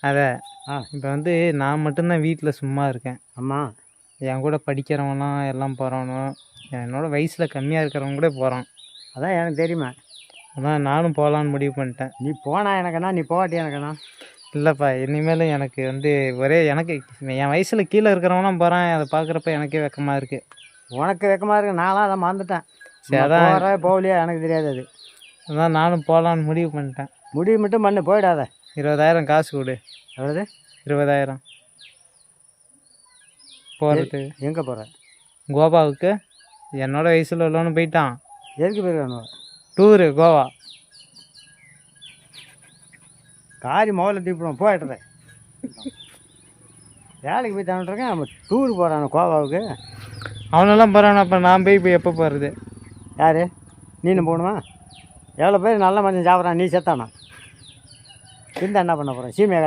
அதை ஆ இப்போ வந்து நான் மட்டும்தான் வீட்டில் சும்மா இருக்கேன். ஆமாம். என் கூட படிக்கிறவங்களாம் எல்லாம் போகிறானோ, என்னோட வயசில் கம்மியாக இருக்கிறவங்க கூட போகிறான். அதான் எனக்கு தெரியுமா. அதான் நானும் போகலான்னு முடிவு பண்ணிட்டேன். நீ போனா எனக்குண்ணா, நீ போகாட்டி எனக்குண்ணா. இல்லைப்பா, இனிமேல் எனக்கு வந்து எனக்கு என் வயசில் கீழே இருக்கிறவங்களாம் போகிறான். அதை பார்க்குறப்ப எனக்கே வெக்கமாக இருக்குது. உனக்கு வெக்கமாக இருக்கு, நான்லாம் அதை மறந்துட்டேன். சரி, அதான் போகிற போகலையா எனக்கு தெரியாது. அது அதான் நானும் போகலான்னு முடிவு பண்ணிட்டேன். முடிவு மட்டும் பண்ணு, போயிடாத. 20,000 காசு கொடு. எவ்வளவு? 20,000 போகிறதுக்கு. எங்கே போகிற? கோவாவுக்கு. என்னோட வயசில் உள்ளவனு போயிட்டான். எதுக்கு போயிருக்கானு? டூரு கோவா. காரி முதல்ல தீப்பிடுவோம், போயிட்டுறேன். வேலைக்கு போய் தாண்டிருக்கேன், நம்ம டூர் போகிறான் கோவாவுக்கு. அவனெல்லாம் போகிறான், அப்போ நான் போய் எப்போ போகிறது? யார்? நீனு போகணுமா? எவ்வளோ பேர் நல்ல மனுஷன் சாப்பிட்றான், நீ செத்தானா? இருந்தால் என்ன பண்ண போகிறேன்? சீமையை